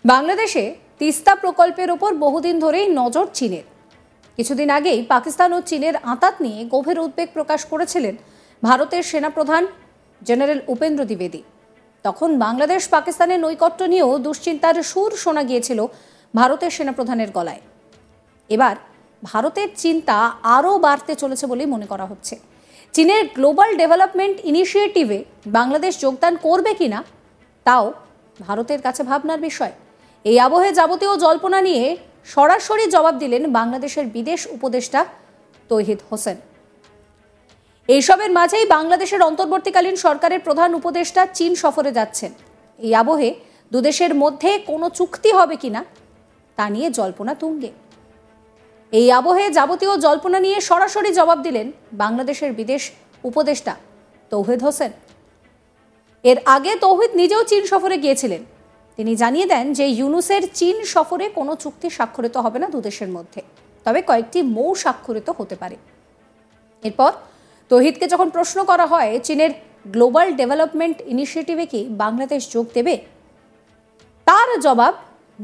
বাংলাদেশে তিস্তা প্রকল্পের ওপর বহুদিন ধরেই নজর চীনের। কিছুদিন আগেই পাকিস্তান ও চীনের আঁতাত নিয়ে গভীর উদ্বেগ প্রকাশ করেছিলেন ভারতের সেনাপ্রধান জেনারেল উপেন্দ্র দ্বিবেদী। তখন বাংলাদেশ পাকিস্তানের নৈকট্য নিয়েও দুশ্চিন্তার সুর শোনা গিয়েছিল ভারতের সেনাপ্রধানের গলায়। এবার ভারতের চিন্তা আরও বাড়তে চলেছে বলেই মনে করা হচ্ছে। চীনের গ্লোবাল ডেভেলপমেন্ট ইনিশিয়েটিভে বাংলাদেশ যোগদান করবে কিনা তাও ভারতের কাছে ভাবনার বিষয়। এই আবহে যাবতীয় জল্পনা নিয়ে সরাসরি জবাব দিলেন বাংলাদেশের বিদেশ উপদেষ্টা তৌহিদ হোসেন। এইসবের মাঝেই বাংলাদেশের অন্তর্বর্তীকালীন সরকারের প্রধান উপদেষ্টা চীন সফরে যাচ্ছেন। এই আবহে দুদেশের মধ্যে কোনো চুক্তি হবে কিনা তা নিয়ে জল্পনা তুঙ্গে। এই আবহে যাবতীয় জল্পনা নিয়ে সরাসরি জবাব দিলেন বাংলাদেশের বিদেশ উপদেষ্টা তৌহিদ হোসেন। এর আগে তৌহিদ নিজেও চীন সফরে গিয়েছিলেন। তিনি জানিয়ে দেন যে ইউনুসের চীন সফরে কোনো চুক্তি স্বাক্ষরিত হবে না দুদেশের মধ্যে, তবে কয়েকটি মৌ স্বাক্ষরিত হতে পারে। এরপর তৌহিদকে যখন প্রশ্ন করা হয় চীনের গ্লোবাল ডেভেলপমেন্ট ইনিশিয়েটিভে কি বাংলাদেশ যোগ দেবে, তার জবাব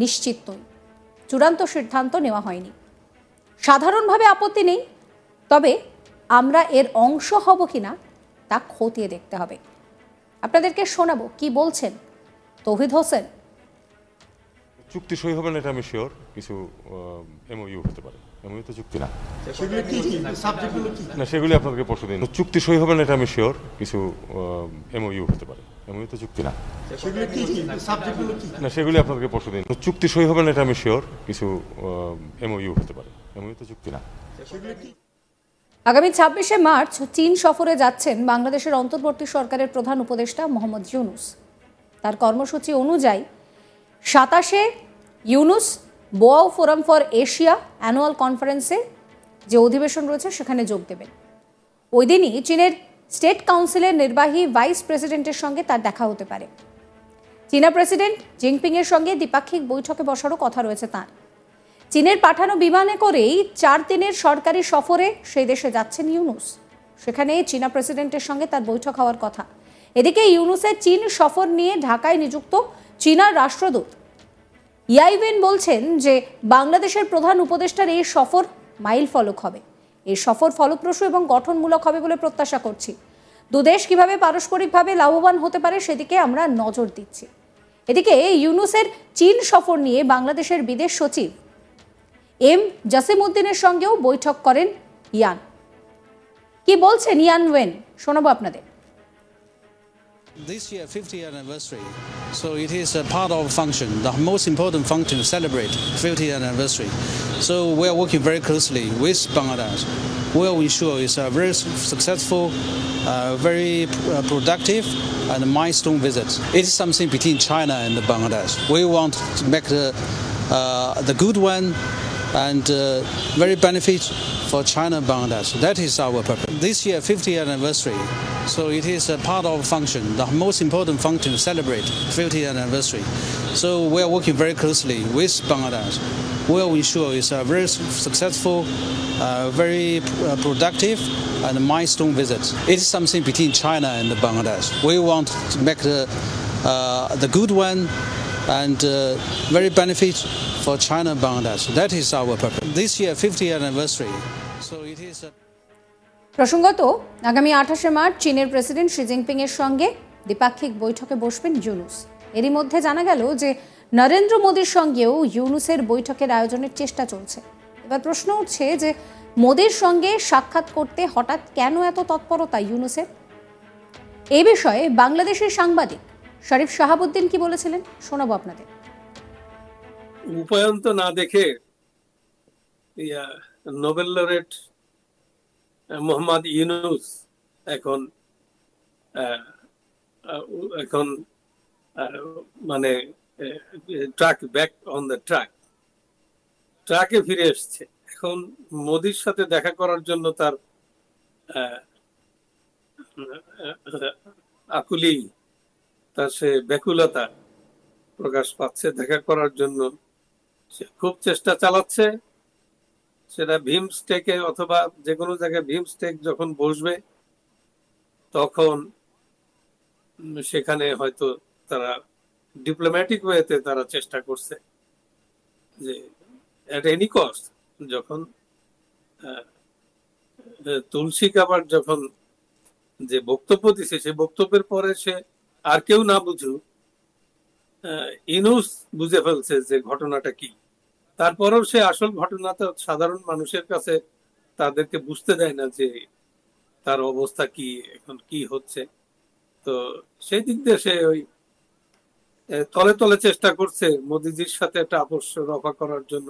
নিশ্চিত নয়, চূড়ান্ত সিদ্ধান্ত নেওয়া হয়নি। সাধারণভাবে আপত্তি নেই, তবে আমরা এর অংশ হব কিনা তা খতিয়ে দেখতে হবে। আপনাদেরকে শোনাবো কি বলছেন তৌহিদ হোসেন। চুক্তি সই হবে না এটা আমি শিওর, কিছু এমওইউ হতে পারে, এমওইউ তো চুক্তি না, না সেগুলি আপনাদেরকে পরশুদিন। চুক্তি সই হবে না এটা আমি শিওর, কিছু এমওইউ হতে পারে, এমওইউ তো চুক্তি না, না সেগুলি আপনাদেরকে পরশুদিন। চুক্তি সই হবে না এটা আমি শিওর, কিছু এমওইউ হতে পারে, এমওইউ তো চুক্তি না। আগামী 26শে মার্চ চীন সফরে যাচ্ছেন বাংলাদেশের অন্তর্বর্তী সরকারের প্রধান উপদেষ্টা মোহাম্মদ ইউনুস। তার কর্মসূচি অনুযায়ী 27শে Yunus Boao forum for Asia annual কনফারেন্সে যে অধিবেশন রয়েছে সেখানে যোগ দেবেন। ওই দিনই চীনের স্টেট কাউন্সিলের নির্বাহী ভাইস প্রেসিডেন্টের সঙ্গে তার দেখা হতে পারে। চীনা প্রেসিডেন্ট জিনপিংয়ের সঙ্গে দ্বিপাক্ষিক বৈঠকে বসারও কথা রয়েছে তাঁর। চীনের পাঠানো বিমানে করেই 4 দিনের সরকারি সফরে সেই দেশে যাচ্ছেন ইউনুস। সেখানে চীনা প্রেসিডেন্টের সঙ্গে তার বৈঠক হওয়ার কথা। এদিকে ইউনুসের চীন সফর নিয়ে ঢাকায় নিযুক্ত চীনার রাষ্ট্রদূত ইয়াইভেন বলছেন যে বাংলাদেশের প্রধান উপদেষ্টার এই সফর মাইল ফলক হবে। এই সফর ফলপ্রসূ এবং গঠনমূলক হবে বলে প্রত্যাশা করছি। দুদেশ কিভাবে পারস্পরিকভাবে লাভবান হতে পারে সেদিকে আমরা নজর দিচ্ছি। এদিকে ইউনুসের চীন সফর নিয়ে বাংলাদেশের বিদেশ সচিব এম জাসিমউদ্দিনের সঙ্গেও বৈঠক করেন ইয়ান। কি বলছেন ইয়ান ওয়েন শোনাবো আপনাদের। This year, 50th anniversary, so it is a part of function, the most important function to celebrate 50th anniversary. So we are working very closely with Bangladesh. We will ensure it's a very successful, very productive and milestone visit. It is something between China and Bangladesh. We want to make the good one and very benefit for China and Bangladesh. That is our purpose. This year, 50th anniversary, so it is a part of function, the most important function to celebrate 50th anniversary. So we are working very closely with Bangladesh. We will ensure it's a very successful, very productive and milestone visit. It is something between China and Bangladesh. We want to make the good one and very benefit for China and Bangladesh. That is our purpose. This year, 50th anniversary, so it is a... প্রসঙ্গত আগামী 28শে March চীনের president Xi Jinping এর সঙ্গে দ্বিপাক্ষিক বৈঠকে বসবেন ইউনুস। এরই মধ্যে জানা গেল যে নরেন্দ্র মোদীর সঙ্গেও ইউনুসের বৈঠকের আয়োজনের চেষ্টা চলছে। এবার প্রশ্ন উঠছে যে মোদীর সঙ্গে সাক্ষাৎ করতে হঠাৎ কেন এত তৎপরতা ইউনুসের। এই বিষয়ে বাংলাদেশের সাংবাদিক শরীফ শাহাবুদ্দিন কি বলেছিলেন শোনাবো আপনাদের। উপায়ন্ত না দেখে নোবেল লরেট মোহাম্মদ ইউনুস এখন মানে ট্রাক ব্যাক অন দ্য ট্রাকে ফিরে এসছে। এখন মোদির সাথে দেখা করার জন্য তার আকুলি, তার সে ব্যাকুলতা প্রকাশ পাচ্ছে দেখা করার জন্য। সে খুব চেষ্টা চালাচ্ছে, সেটা বিমস্টেকে অথবা যে কোনো জায়গায় বিমস্টেক যখন বসবে তখন সেখানে হয়তো তারা ডিপ্লোম্যাটিক ওয়েতে তারা চেষ্টা করছে যে এট এনি কস্ট, যখন তুলসী কাবার যখন যে বক্তব্য দিছে সে বক্তব্যের পরে সে আর কেউ না বুঝুক, ইনুস বুঝে ফেলছে যে ঘটনাটা কি। তারপরেও সে আসল ঘটনাটা সাধারণ মানুষের কাছে তাদেরকে বুঝতে দেয় না যে তার অবস্থা কি, এখন কি হচ্ছে। তো সেই দিক দিয়ে সে ওই তলে তলে চেষ্টা করছে মোদিজির সাথে একটা আপোষ রফা করার জন্য,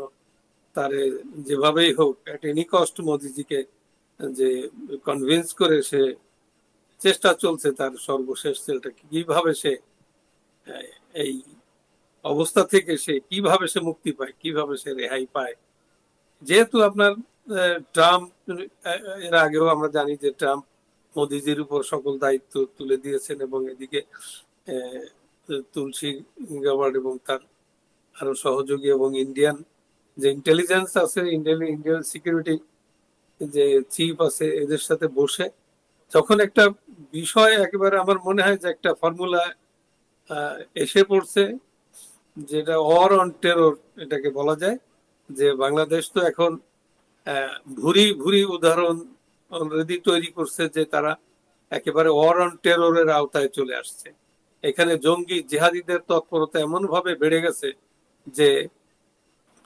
তারে যেভাবেই হোক এট এনি কস্ট মোদিজিকে যে কনভিন্স করে সে চেষ্টা চলছে তার সর্বশেষ সেলটা কিভাবে সে এই অবস্থা থেকে সে কিভাবে সে মুক্তি পায়, কিভাবে সে রেহাই পায়। যেহেতু আপনার ট্রাম্প, এর আগেও আমরা জানি যে ট্রাম্প মোদিজির উপর সকল দায়িত্ব তুলে দিয়েছেন, এবং এদিকে তুলসী গাবার্ড এবং তার আরো সহযোগী এবং ইন্ডিয়ান যে ইন্টেলিজেন্স আছে, ইন্ডিয়ান সিকিউরিটি যে চিফ আছে, এদের সাথে বসে যখন একটা বিষয় একেবারে আমার মনে হয় যে একটা ফর্মুলা এসে পড়ছে, যেটা ওয়ার অন টেরর এটাকে বলা যায়, যে বাংলাদেশ তো এখন ভুরি ভুরি উদাহরণ অলরেডি তৈরি করছে যে তারা একেবারে ওয়ার অন টেররের আওতায় চলে আসছে। এখানে জঙ্গি জিহাদিদের তৎপরতা এমন ভাবে বেড়ে গেছে যে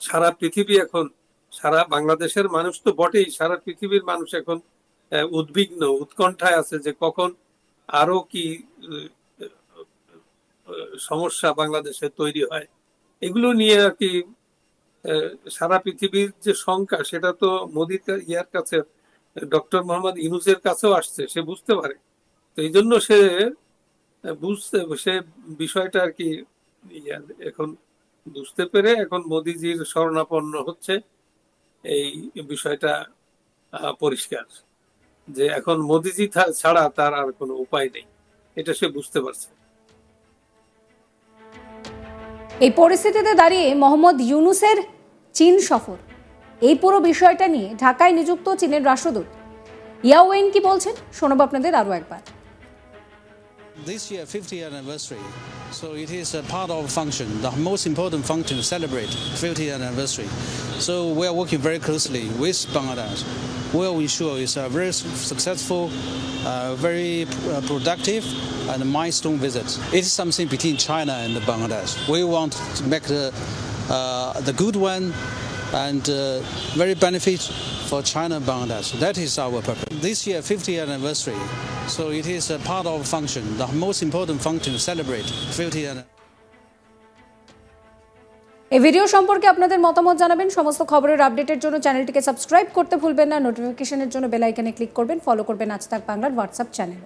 সারা পৃথিবী এখন, সারা বাংলাদেশের মানুষ তো বটেই, সারা পৃথিবীর মানুষ এখন উদ্বিগ্ন, উৎকণ্ঠায় আছে যে কখন আরো কি সমস্যা বাংলাদেশে তৈরি হয়। এগুলো নিয়ে আর কি সারা পৃথিবীর যে শঙ্কা, সেটা তো মোদির ইয়ার কাছে, ডক্টর মোহাম্মদ ইউনূসের কাছেও আসছে, সে বুঝতে পারে। তো এই জন্য সে বিষয়টা আর কি এখন বুঝতে পেরে এখন মোদিজির শরণাপন্ন হচ্ছে। এই বিষয়টা পরিষ্কার যে এখন মোদিজি ছাড়া তার আর কোনো উপায় নেই, এটা সে বুঝতে পারছে। এই পরিস্থিতিতে দাঁড়িয়ে মোহাম্মদ ইউনূসের চীন সফর, এই পুরো বিষয়টা নিয়ে ঢাকায় নিযুক্ত চীনের রাষ্ট্রদূত ইয়াও ওয়েন কি বলছেন শোনাবো আপনাদের আরো একবার। This year, 50th anniversary, so it is a part of function, the most important function to celebrate 50th anniversary. So we are working very closely with Bangladesh. We will ensure it's a very successful, very productive and milestone visit. It is something between China and Bangladesh. We want to make the good one and very beneficial for China and Bangladesh. That is our purpose. This year, 50th anniversary, so it is a part of function, the most important function to celebrate 50th anniversary. এই video সম্পর্কে আপনাদের মতামত জানাবেন। সমস্ত খবরের আপডেটের জন্য চ্যানেলটিকে সাবস্ক্রাইব করতে ভুলবেন না। নোটিফিকেশনের জন্য বেল আইকনে ক্লিক করবেন। ফলো করবেন আজ তাক বাংলার হোয়াটসঅ্যাপ চ্যানেল।